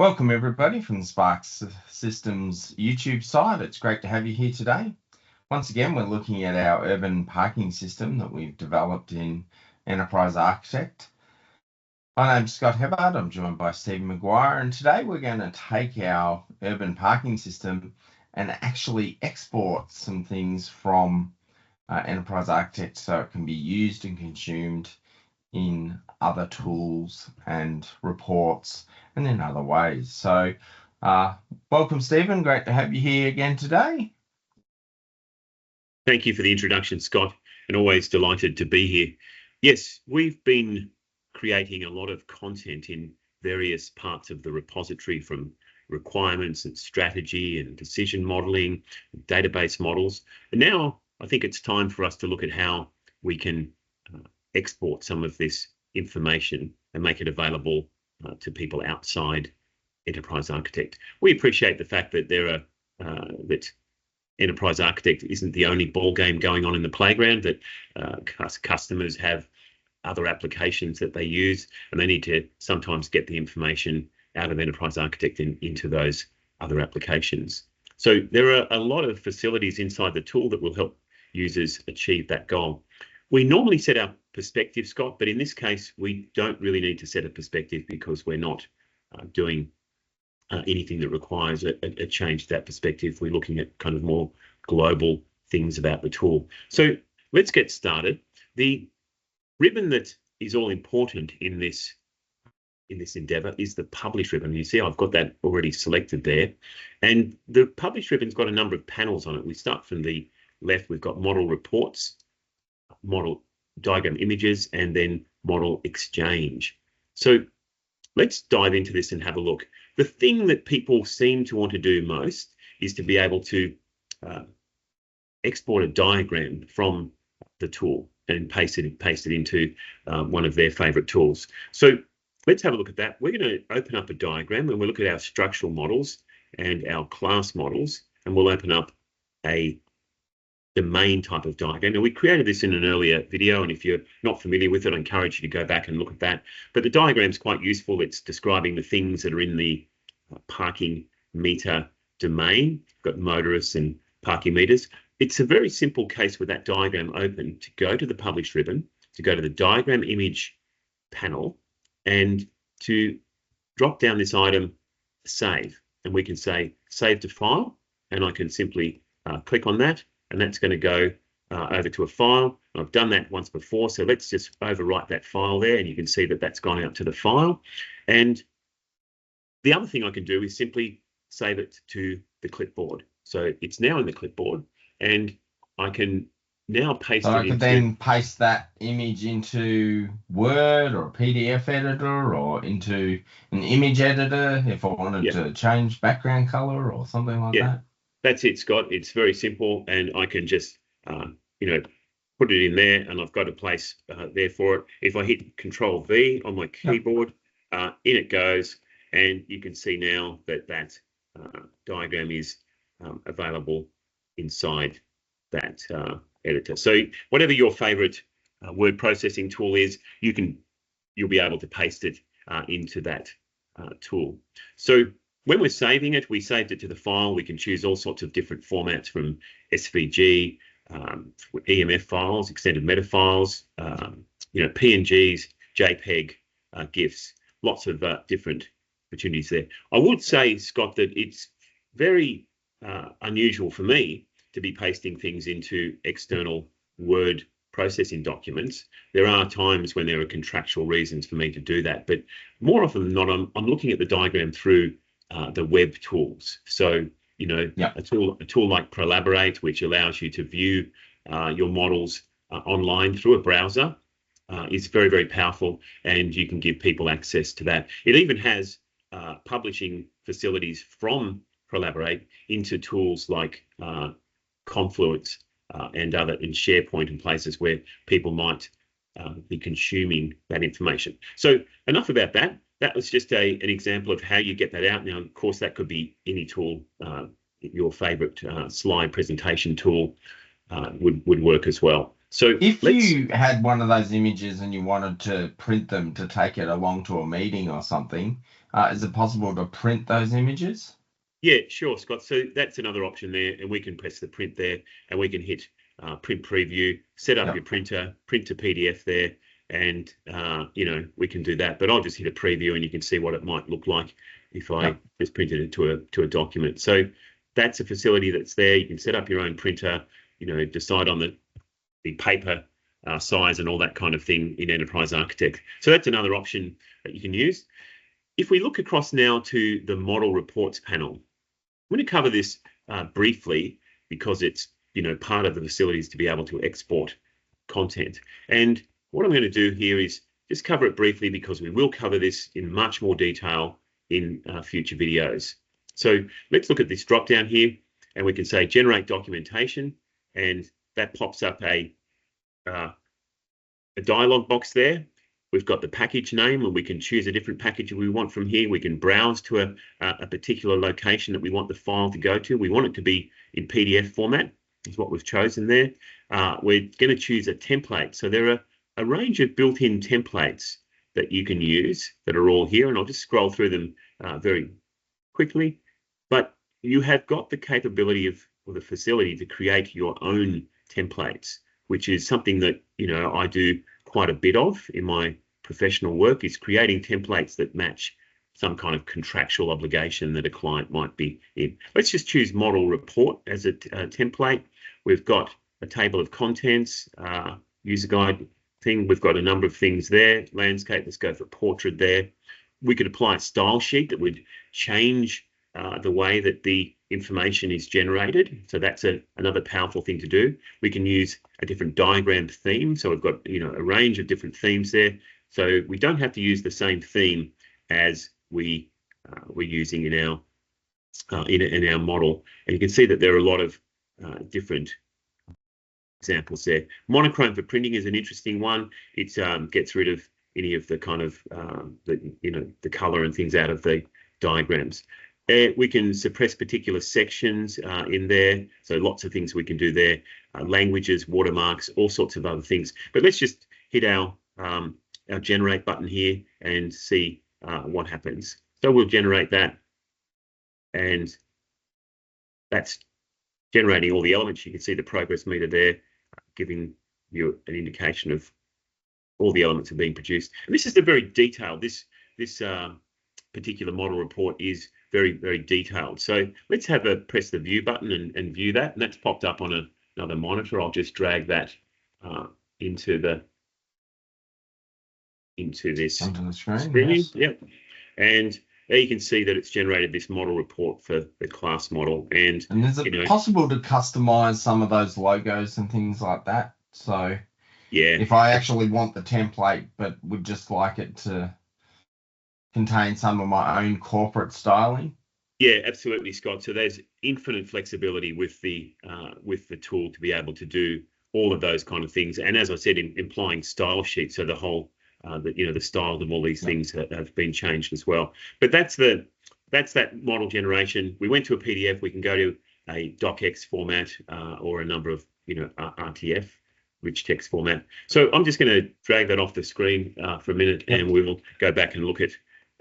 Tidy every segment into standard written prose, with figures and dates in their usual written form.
Welcome everybody from the Sparx Systems YouTube site. It's great to have you here today. Once again, we're looking at our urban parking system that we've developed in Enterprise Architect. My name's Scott Hebbard. I'm joined by Stephen Maguire, and today we're going to take our urban parking system and actually export some things from Enterprise Architect so it can be used and consumed in other tools and reports and in other ways. So welcome, Stephen. Great to have you here again today. Thank you for the introduction, Scott, and always delighted to be here. Yes, we've been creating a lot of content in various parts of the repository, from requirements and strategy and decision modeling, database models. And now I think it's time for us to look at how we can export some of this information and make it available to people outside Enterprise Architect. We appreciate the fact that that Enterprise Architect isn't the only ball game going on in the playground, that customers have other applications that they use, and they need to sometimes get the information out of Enterprise Architect into those other applications. So there are a lot of facilities inside the tool that will help users achieve that goal. We normally set our perspective, Scott, but in this case, we don't really need to set a perspective because we're not doing anything that requires a change to that perspective. We're looking at kind of more global things about the tool. So let's get started. The ribbon that is all important in this endeavor is the publish ribbon. You see, I've got that already selected there. And the publish ribbon's got a number of panels on it. We start from the left. We've got model reports, model diagram images, and then model exchange. So let's dive into this and have a look. The thing that people seem to want to do most is to be able to export a diagram from the tool and paste it into one of their favorite tools. So let's have a look at that. We're going to open up a diagram and we'll look at our structural models and our class models, and we'll open up the main type of diagram. Now, we created this in an earlier video, and if you're not familiar with it, I encourage you to go back and look at that. But the diagram is quite useful. It's describing the things that are in the parking meter domain. We've got motorists and parking meters. It's a very simple case with that diagram open to go to the publish ribbon, to go to the diagram image panel, and to drop down this item, save. And we can say save to file, and I can simply click on that, and that's going to go over to a file. I've done that once before, so let's just overwrite that file there, and you can see that that's gone out to the file. And the other thing I can do is simply save it to the clipboard. So it's now in the clipboard, and I can now paste it. So I can then paste that image into Word or a PDF editor or into an image editor if I wanted to change background color or something like that. That's it, Scott. It's very simple, and I can just, put it in there, and I've got a place there for it. If I hit Control V on my keyboard, in it goes, and you can see now that that diagram is available inside that editor. So whatever your favorite word processing tool is, you'll be able to paste it into that tool. So when we're saving it, we saved it to the file. We can choose all sorts of different formats, from SVG, EMF files, extended meta files, PNGs, JPEG, GIFs, lots of different opportunities there. I would say, Scott, that it's very unusual for me to be pasting things into external Word processing documents. There are times when there are contractual reasons for me to do that, but more often than not, I'm looking at the diagram through the web tools. So, a tool like Prolaborate, which allows you to view your models online through a browser, is very, very powerful, and you can give people access to that. It even has publishing facilities from Prolaborate into tools like Confluence and SharePoint, and places where people might be consuming that information. So enough about that. That was just an example of how you get that out. Now, of course, that could be any tool. Your favorite slide presentation tool would work as well. So if you had one of those images and you wanted to print them to take it along to a meeting or something, Is it possible to print those images? Yeah, sure, Scott. So that's another option there, and we can press the print there, and we can hit print preview, set up Yep. your printer, print to PDF there, and we can do that. But I'll just hit a preview, and you can see what it might look like if I just printed it to a document. So that's a facility that's there. You can set up your own printer, decide on the paper size and all that kind of thing in Enterprise Architect. So that's another option that you can use. If we look across now to the model reports panel, I'm going to cover this briefly because it's part of the facilities to be able to export content. And what I'm going to do here is just cover it briefly because we will cover this in much more detail in future videos. So let's look at this drop down here, and we can say generate documentation, and that pops up a dialog box there. We've got the package name, and we can choose a different package we want from here. We can browse to a particular location that we want the file to go to. We want it to be in PDF format, is what we've chosen there. We're going to choose a template. So there are a range of built-in templates that you can use that are all here, and I'll just scroll through them very quickly. But you have got the capability or the facility to create your own templates, which is something that I do quite a bit of in my professional work, is creating templates that match some kind of contractual obligation that a client might be in. Let's just choose model report as a template. We've got a table of contents, user guide thing. We've got a number of things there. Landscape, let's go for portrait there. We could apply a style sheet that would change the way that the information is generated. So that's another powerful thing to do. We can use a different diagram theme. So we've got a range of different themes there. So we don't have to use the same theme as we're using in our model. And you can see that there are a lot of different examples there. Monochrome for printing is an interesting one. It gets rid of any of the kind of the color and things out of the diagrams. We can suppress particular sections in there. So lots of things we can do there. Languages, watermarks, all sorts of other things. But let's just hit our generate button here and see what happens. So we'll generate that, and that's generating all the elements. You can see the progress meter there, giving you an indication of all the elements are being produced. And this is a very detailed, this particular model report is very, very detailed. So let's press the view button and view that. And that's popped up on another monitor. I'll just drag that into this onto the screen. Yes. Yep. And there you can see that it's generated this model report for the class model. And is it possible to customize some of those logos and things like that? So yeah, if I actually want the template but would just like it to contain some of my own corporate styling? Yeah, absolutely, Scott. So there's infinite flexibility with the tool to be able to do all of those kind of things. And as I said, implying style sheets, so the whole the styles of all these things have been changed as well. But that's that model generation. We went to a PDF. We can go to a docx format or a number of RTF, rich text format. So I'm just going to drag that off the screen for a minute, and we will go back and look at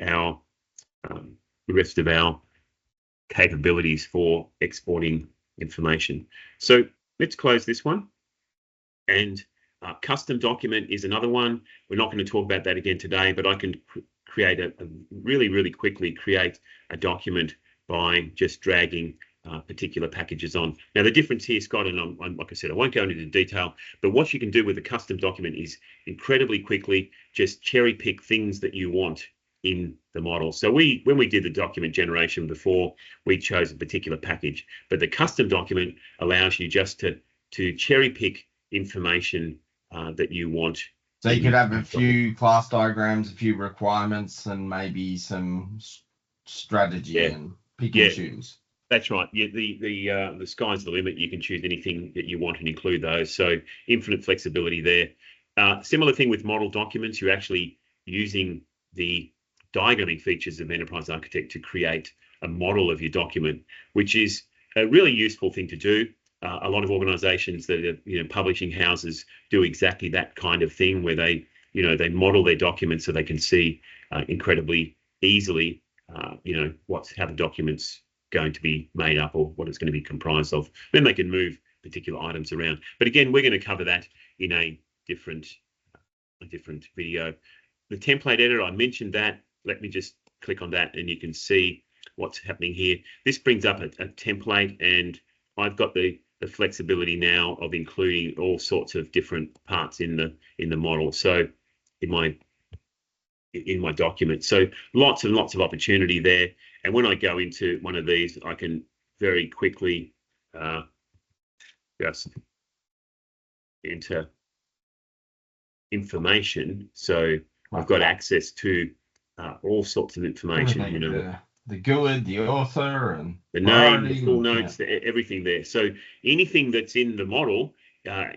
our the rest of our capabilities for exporting information. So let's close this one. And custom document is another one. We're not going to talk about that again today, but I can create really quickly create a document by just dragging particular packages on. Now, the difference here, Scott, and I'm like I said, I won't go into the detail, but what you can do with a custom document is incredibly quickly just cherry pick things that you want in the model. So when we did the document generation before, we chose a particular package, but the custom document allows you just to cherry pick information that you want. So you could have a few class diagrams, a few requirements, and maybe some strategy and pick and choose. That's right. Yeah, the sky's the limit. You can choose anything that you want and include those. So infinite flexibility there. Similar thing with model documents. You're actually using the diagramming features of Enterprise Architect to create a model of your document, which is a really useful thing to do. A lot of organizations that are publishing houses do exactly that kind of thing, where they model their documents so they can see incredibly easily, how the document's going to be made up or what it's going to be comprised of. Then they can move particular items around. But again, we're going to cover that in a different video. The template editor, I mentioned that. Let me just click on that and you can see what's happening here. This brings up a template, and I've got the flexibility now of including all sorts of different parts in the model. So in my document, so lots and lots of opportunity there. And when I go into one of these, I can very quickly just enter information. So I've got access to all sorts of information. The GUID, the author, and the name, the full notes, everything there. So anything that's in the model,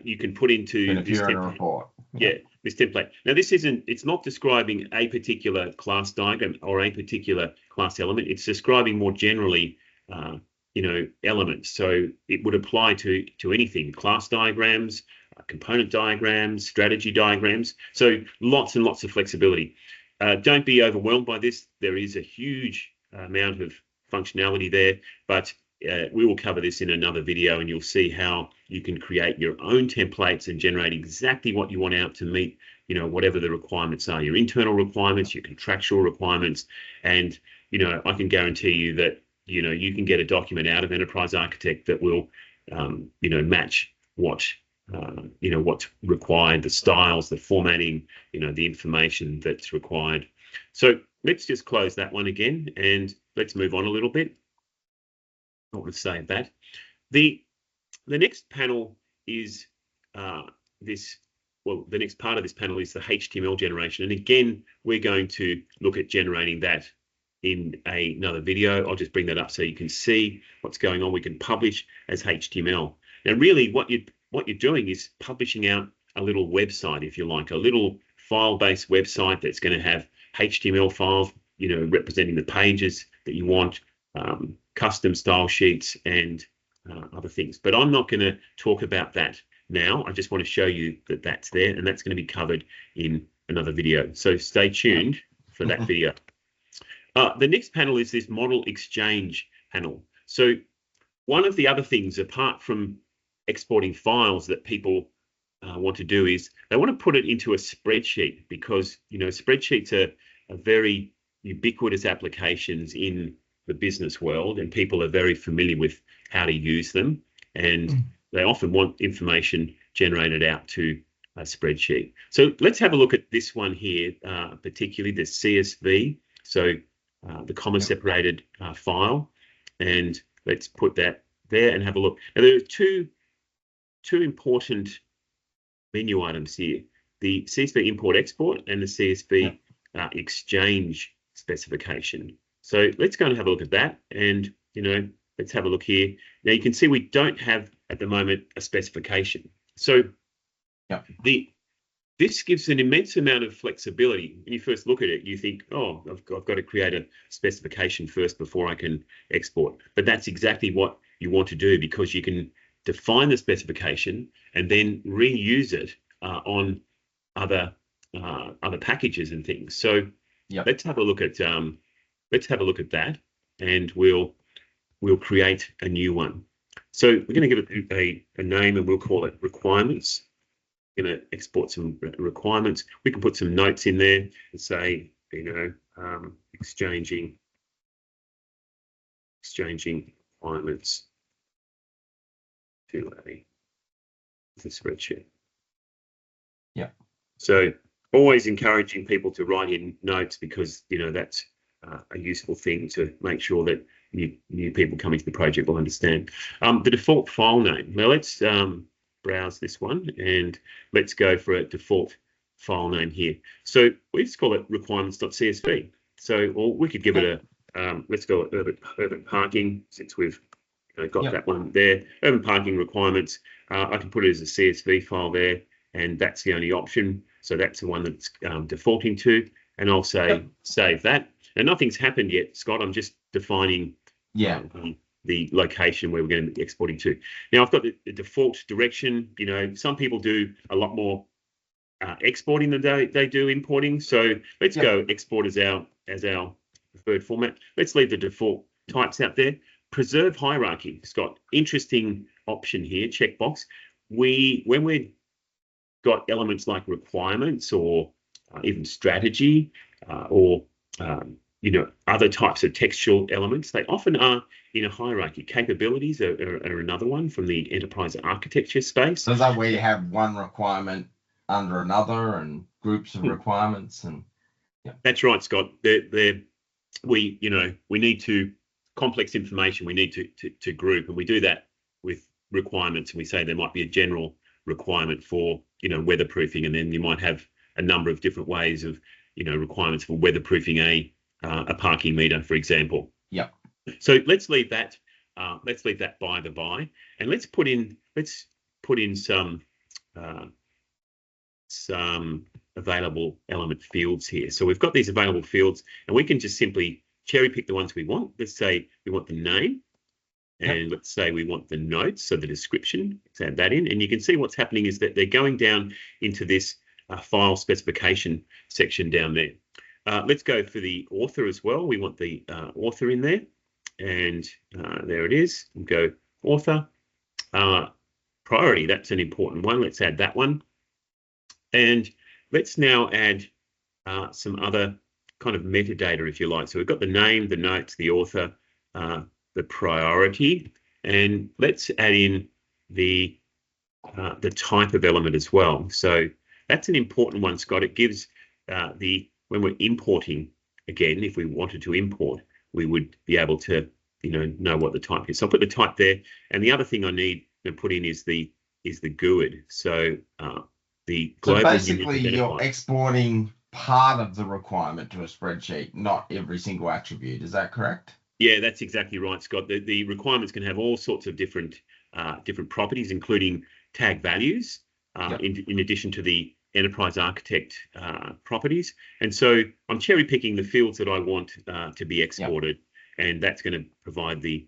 you can put into this template. Report. Yeah, this template. Now, it's not describing a particular class diagram or a particular class element. It's describing more generally, elements. So it would apply to anything: class diagrams, component diagrams, strategy diagrams. So lots and lots of flexibility. Don't be overwhelmed by this. There is a huge amount of functionality there, but we will cover this in another video, and you'll see how you can create your own templates and generate exactly what you want out to meet, whatever the requirements are, your internal requirements, your contractual requirements. And, I can guarantee you that, you can get a document out of Enterprise Architect that will, match what's required, the styles, the formatting, the information that's required. So let's just close that one again, and let's move on a little bit. I want to save that. The next panel is the next part of this panel is the HTML generation. And again, we're going to look at generating that in another video. I'll just bring that up so you can see what's going on. We can publish as HTML. Now, really, what you're doing is publishing out a little website, if you like, a little file-based website that's going to have HTML files, representing the pages that you want, custom style sheets, and other things. But I'm not going to talk about that now. I just want to show you that that's there, and that's going to be covered in another video. So stay tuned for that video. The next panel is this model exchange panel. So one of the other things, apart from exporting files, that people want to do is they want to put it into a spreadsheet, because spreadsheets are very ubiquitous applications in the business world, and people are very familiar with how to use them, and they often want information generated out to a spreadsheet. So let's have a look at this one here, particularly the CSV, so the comma separated file, and let's put that there and have a look. Now, there are two important menu items here: the CSV import export and the CSV exchange specification. So let's go and have a look at that, and let's have a look here. Now you can see we don't have at the moment a specification. So this gives an immense amount of flexibility. When you first look at it, you think, oh, I've got to create a specification first before I can export. But that's exactly what you want to do, because you can define the specification and then reuse it on other packages and things. So let's have a look at that, and we'll create a new one. So we're going to give it a name, and we'll call it requirements. We're going to export some requirements. We can put some notes in there and say, exchanging requirements to a spreadsheet. Yeah. So always encouraging people to write in notes, because that's a useful thing to make sure that new people coming to the project will understand. The default file name. Now let's browse this one, and let's go for a default file name here. So we just call it requirements.csv. So, or we could give it a let's go with urban parking, since we've got that one there. Urban parking requirements. I can put it as a CSV file there, and that's the only option. So that's the one that's defaulting to, and I'll say save that. And nothing's happened yet, Scott. I'm just defining the location where we're going to be exporting to. Now I've got the default direction. Some people do a lot more exporting than they do importing. So let's go export as our preferred format. Let's leave the default types out there. Preserve hierarchy, Scott. Interesting option here, checkbox. When we've got elements like requirements or even strategy or other types of textual elements, they often are in a hierarchy. Capabilities are another one from the enterprise architecture space. So is that where you have one requirement under another and groups of requirements? And that's right, Scott. We need to complex information. We need to group, and we do that with requirements. And we say there might be a general requirement for weatherproofing, and then you might have a number of different ways of requirements for weatherproofing a parking meter, for example. Yeah. So let's leave that. Let's leave that by the by, and let's put in some available element fields here. So we've got these available fields, and we can just simply cherry pick the ones we want. Let's say we want the name, and let's say we want the notes, so the description. Let's add that in, and you can see what's happening is that they're going down into this file specification section down there. Let's go for the author as well. We want the author in there, and there it is. We'll go author. Priority, that's an important one. Let's add that one. And let's now add some other kind of metadata, if you like. So we've got the name, the notes, the author, the priority, and let's add in the type of element as well. So that's an important one, Scott. It gives when we're importing, again, if we wanted to import, we would be able to know what the type is. So I'll put the type there, and the other thing I need to put in is the GUID. So so basically you're exporting part of the requirement to a spreadsheet, not every single attribute. Is that correct? Yeah, that's exactly right, Scott. The requirements can have all sorts of different properties, including tag values, in addition to the enterprise architect properties. And so I'm cherry picking the fields that I want to be exported, and that's going to provide the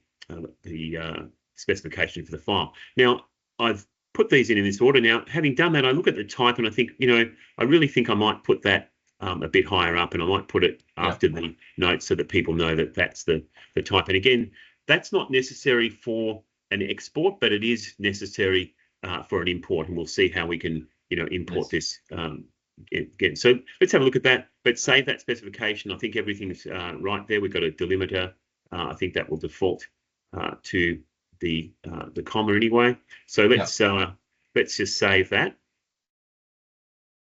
specification for the file. Now, I've put these in this order. Now, having done that, I look at the type and I think, I really think I might put that a bit higher up, and I might put it after the notes so that people know that that's the type. And again, that's not necessary for an export, but it is necessary for an import, and we'll see how we can import this again. So let's have a look at that. Let's save that specification. I think everything's right there. We've got a delimiter. I think that will default to the comma anyway. So let's just save that.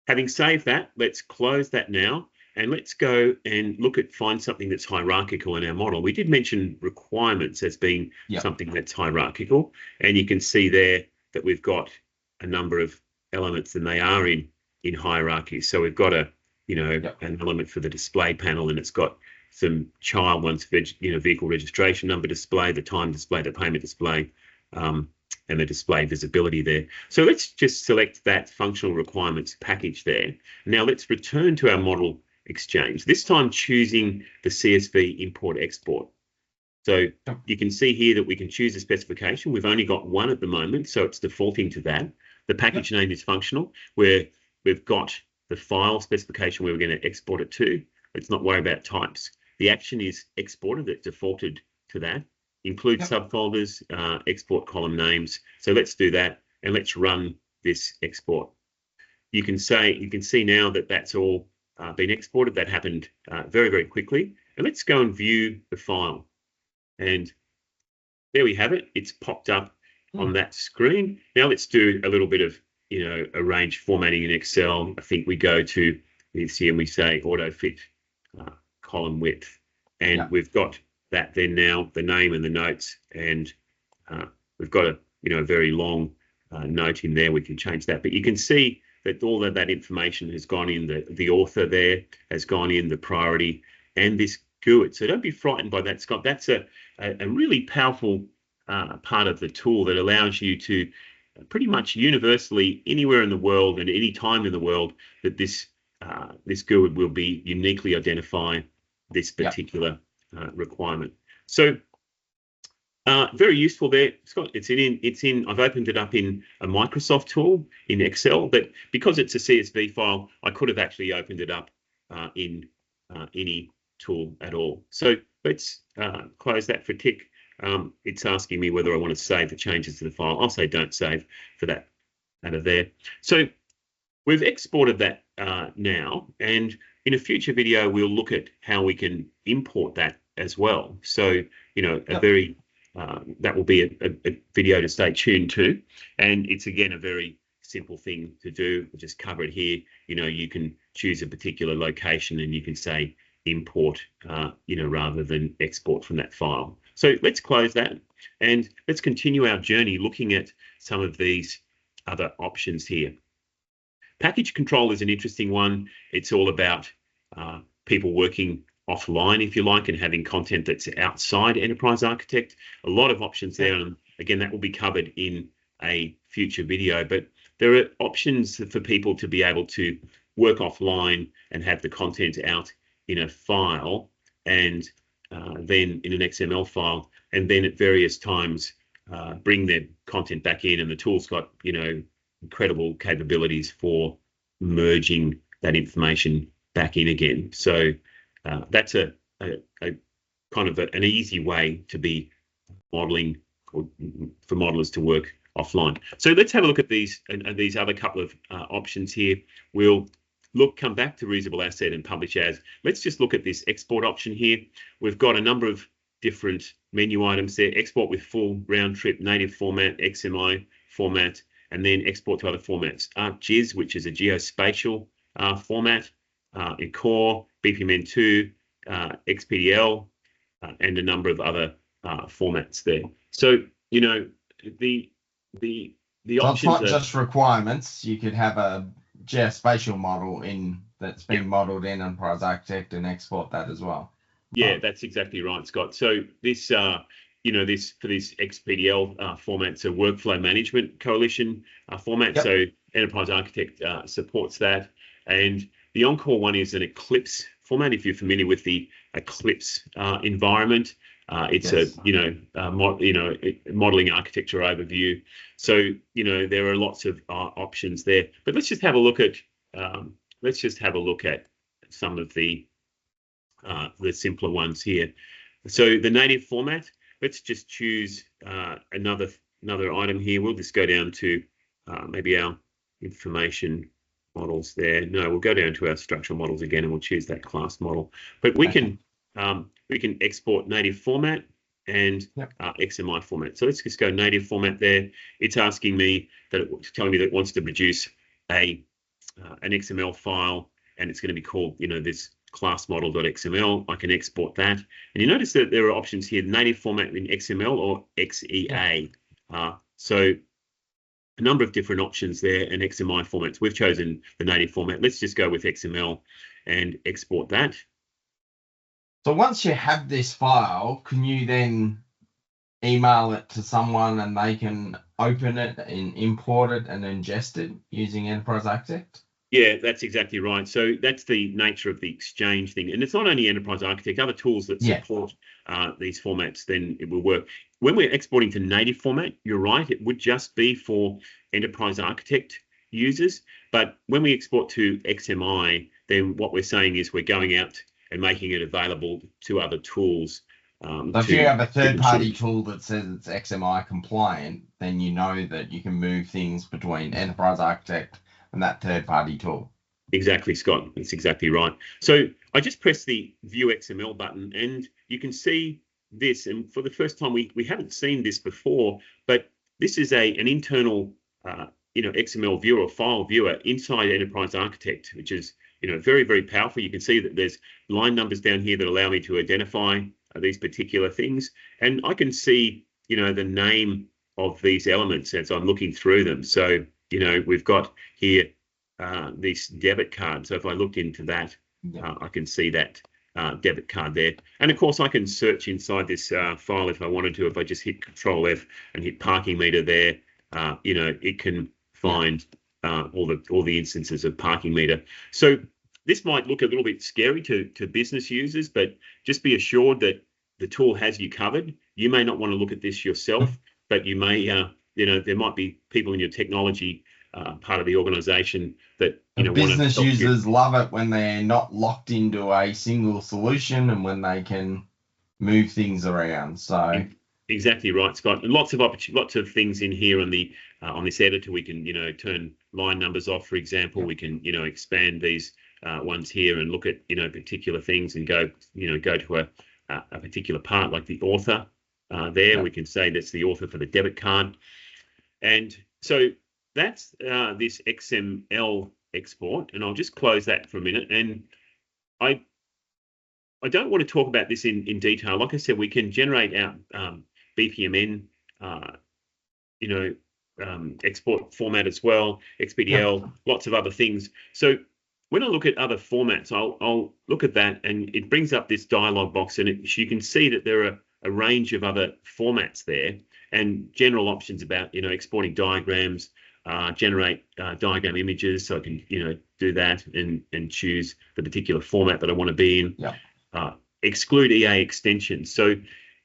Having saved that, let's close that now, and let's go and find something that's hierarchical in our model. We did mention requirements as being something that's hierarchical, and you can see there that we've got a number of elements, and they are in hierarchy. So we've got an element for the display panel, and it's got some child ones, vehicle registration number display, the time display, the payment display, and the display visibility there. So let's just select that functional requirements package there. Now let's return to our model exchange, this time choosing the CSV import export. So you can see here that we can choose a specification. We've only got one at the moment, so it's defaulting to that. The package name is functional, where we've got the file specification where we're going to export it to. Let's not worry about types. The action is exported, it's defaulted to that. Include subfolders, export column names. So let's do that, and let's run this export. You can see now that that's all been exported. That happened very, very quickly. And let's go and view the file. And there we have it. It's popped up on that screen. Now let's do a little bit of arrange formatting in Excel. I think we go to this here and we say auto fit column width, and we've got that then now, the name and the notes, and we've got a very long note in there. We can change that, but you can see that all of that information has gone in. The author there has gone in, the priority, and this GUID. So don't be frightened by that, Scott. That's a really powerful part of the tool that allows you to pretty much universally, anywhere in the world and any time in the world, that this GUID will be uniquely identify this particular requirement. So very useful there, Scott. It's in. I've opened it up in a Microsoft tool in Excel, but because it's a CSV file, I could have actually opened it up in any tool at all. So let's close that for tick. It's asking me whether I want to save the changes to the file. I'll say don't save for that out of there. So we've exported that now, and in a future video, we'll look at how we can import that as well. So, that will be a video to stay tuned to. And it's, again, a very simple thing to do. We'll just cover it here. You can choose a particular location and you can say import, rather than export from that file. So let's close that and let's continue our journey looking at some of these other options here. Package control is an interesting one. It's all about people working offline, if you like, and having content that's outside Enterprise Architect. A lot of options there, and again, that will be covered in a future video. But there are options for people to be able to work offline and have the content out in a file, and then in an XML file, and then at various times bring their content back in. And the tool's got, incredible capabilities for merging that information back in again. So that's a kind of an easy way to be modeling, or for modelers to work offline. So let's have a look at these and these other couple of options here. We'll come back to reusable asset and publish as. Let's just look at this export option here. We've got a number of different menu items there: export with full round trip, native format, XMI format, and then export to other formats. ArcGIS, which is a geospatial format, in core, BPMN2, XPDL, and a number of other formats there. So, the So options it's not are just requirements. You could have a geospatial model that's been modeled in Enterprise Architect and export that as well. Yeah, that's exactly right, Scott. So this, for this XPDL format, it's a workflow management coalition format. Yep. So Enterprise Architect supports that. And the Encore one is an Eclipse format. If you're familiar with the Eclipse environment, it's Yes. modeling architecture overview. So there are lots of options there. But let's just have a look at some of the simpler ones here. So the native format. Let's just choose another item here. We'll just go down to maybe our information models there. No, we'll go down to our structural models again, and we'll choose that class model. But we can export native format and XMI format. So let's just go native format there. It's asking me telling me that it wants to produce an XML file, and it's going to be called this class model.xml. I can export that, and you notice that there are options here: native format in XML or XEA. So a number of different options there, and XMI formats. We've chosen the native format. Let's just go with XML and export that. So once you have this file, can you then email it to someone and they can open it and import it and ingest it using Enterprise Architect? Yeah, that's exactly right. So that's the nature of the exchange thing. And it's not only Enterprise Architect, other tools that support these formats, then it will work. When we're exporting to native format, you're right, it would just be for Enterprise Architect users. But when we export to XMI, then what we're saying is we're going out and making it available to other tools. So if you have a third-party tool that says it's XMI compliant, then you know that you can move things between Enterprise Architect and that third-party tool. Exactly, Scott. That's exactly right. So I just press the View XML button, and you can see this. And for the first time, we haven't seen this before, but this is an internal, XML viewer or file viewer inside Enterprise Architect, which is very, very powerful. You can see that there's line numbers down here that allow me to identify these particular things, and I can see the name of these elements as I'm looking through them. So we've got here this debit card. So if I looked into that, I can see that debit card there. And of course, I can search inside this file if I wanted to. If I just hit Control F and hit parking meter there, it can find all the instances of parking meter. So this might look a little bit scary to business users, but just be assured that the tool has you covered. You may not want to look at this yourself, but you may, there might be people in your technology part of the organization that, business users love it when they're not locked into a single solution and when they can move things around. So exactly right, Scott. And lots of things in here on this editor. We can, turn line numbers off, for example. We can, expand these ones here and look at, particular things and go to a particular part like the author there. We can say that's the author for the debit card. And so that's this XML export. And I'll just close that for a minute. And I don't want to talk about this in detail. Like I said, we can generate out BPMN, export format as well, XPDL, lots of other things. So when I look at other formats, I'll look at that, and it brings up this dialog box, and you can see that there are a range of other formats there, and general options about exporting diagrams, generate diagram images, so I can do that and choose the particular format that I want to be in. Exclude EA extensions. So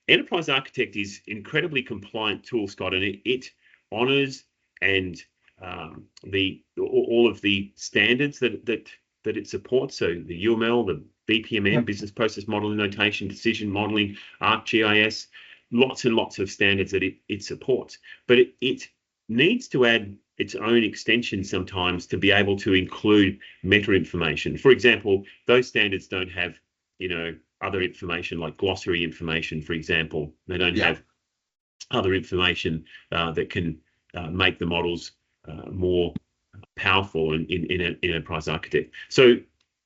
Enterprise Architect is incredibly compliant tool, Scott, and it honors and all of the standards that it supports. So the UML, the BPMN, business process modeling notation, decision modeling, ArcGIS, lots and lots of standards that it supports. But it needs to add its own extension sometimes to be able to include meta information. For example, those standards don't have, other information like glossary information, for example. They don't have other information that can make the models more powerful in Enterprise Architect. So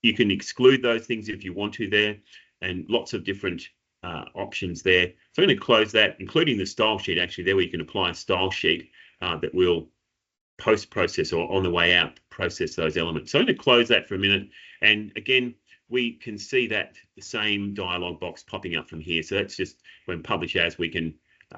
you can exclude those things if you want to there, and lots of different options there. So I'm going to close that, including the style sheet. Actually, there where you can apply a style sheet that will post-process or on the way out process those elements. So I'm going to close that for a minute. And again, we can see that the same dialog box popping up from here. So that's just when publish as, we can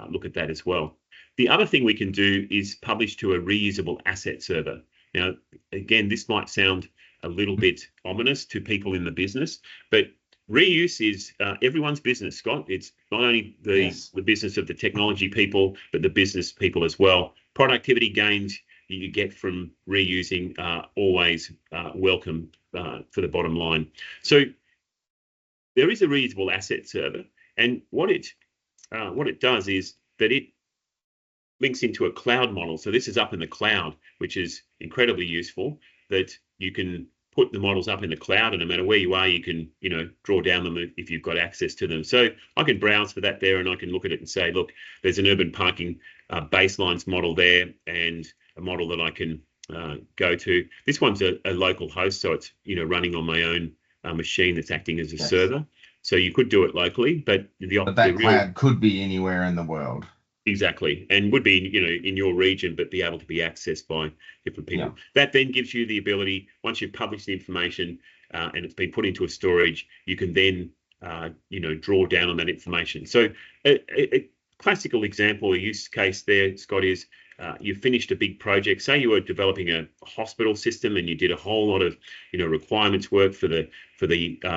look at that as well. The other thing we can do is publish to a reusable asset server. Now, again, this might sound a little bit ominous to people in the business, but reuse is everyone's business, Scott. It's not only the business of the technology people, but the business people as well. Productivity gains you get from reusing are always welcome for the bottom line. So there is a reusable asset server, and what it does is that it links into a cloud model. So this is up in the cloud, which is incredibly useful, that you can put the models up in the cloud, and no matter where you are, you can, draw down them if you've got access to them. So I can browse for that there, and I can look at it and say, look, there's an urban parking baselines model there, and a model that I can go to. This one's a local host, so it's, running on my own machine that's acting as a server. So you could do it locally, but that cloud could be anywhere in the world. Exactly, and would be, in your region, but be able to be accessed by different people. That then gives you the ability, once you've published the information and it's been put into a storage, you can then, draw down on that information. So a classical example, a use case there, Scott, is you finished a big project. Say you were developing a hospital system, and you did a whole lot of, requirements work for the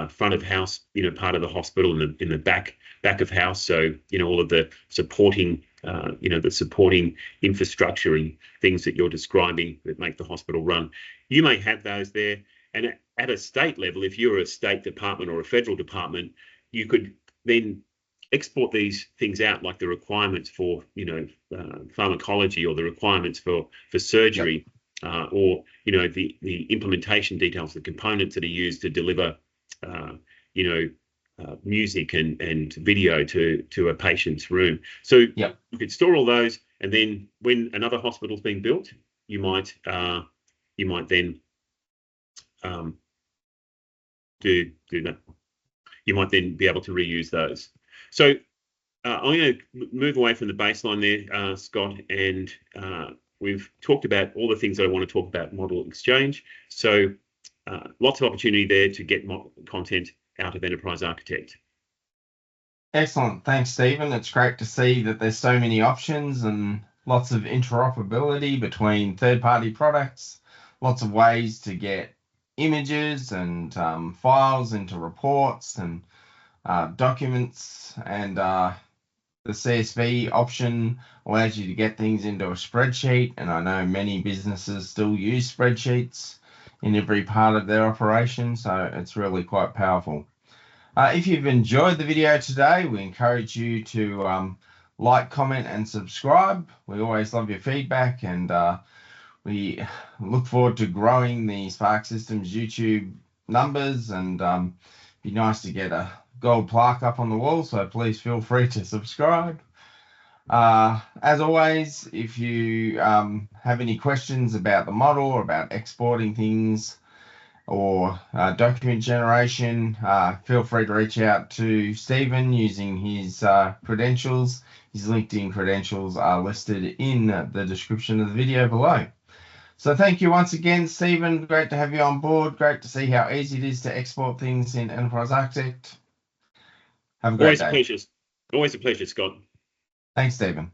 front of house, part of the hospital, in the back of house. So, all of the supporting, the supporting infrastructure and things that you're describing that make the hospital run. You may have those there. And at a state level, if you're a state department or a federal department, you could then export these things out, like the requirements for, pharmacology, or the requirements for surgery, or, the implementation details, the components that are used to deliver, music and video to a patient's room. So you could store all those, and then when another hospital's being built, you might then do that. You might then be able to reuse those. So I'm going to move away from the baseline there, Scott, and we've talked about all the things that I want to talk about model exchange. So lots of opportunity there to get content out of Enterprise Architect. Excellent. Thanks, Stephen. It's great to see that there's so many options and lots of interoperability between third-party products, lots of ways to get images and files into reports and documents, and The CSV option allows you to get things into a spreadsheet, and I know many businesses still use spreadsheets in every part of their operation, so it's really quite powerful. If you've enjoyed the video today, we encourage you to like, comment, and subscribe. We always love your feedback, and we look forward to growing the Sparx Systems YouTube numbers, and be nice to get a gold plaque up on the wall, so please feel free to subscribe. As always, if you have any questions about the model or about exporting things or document generation, feel free to reach out to Stephen using his credentials. His LinkedIn credentials are listed in the description of the video below. So thank you once again, Stephen. Great to have you on board. Great to see how easy it is to export things in Enterprise Architect. Have a great day. Always a pleasure, Scott. Thanks, Stephen.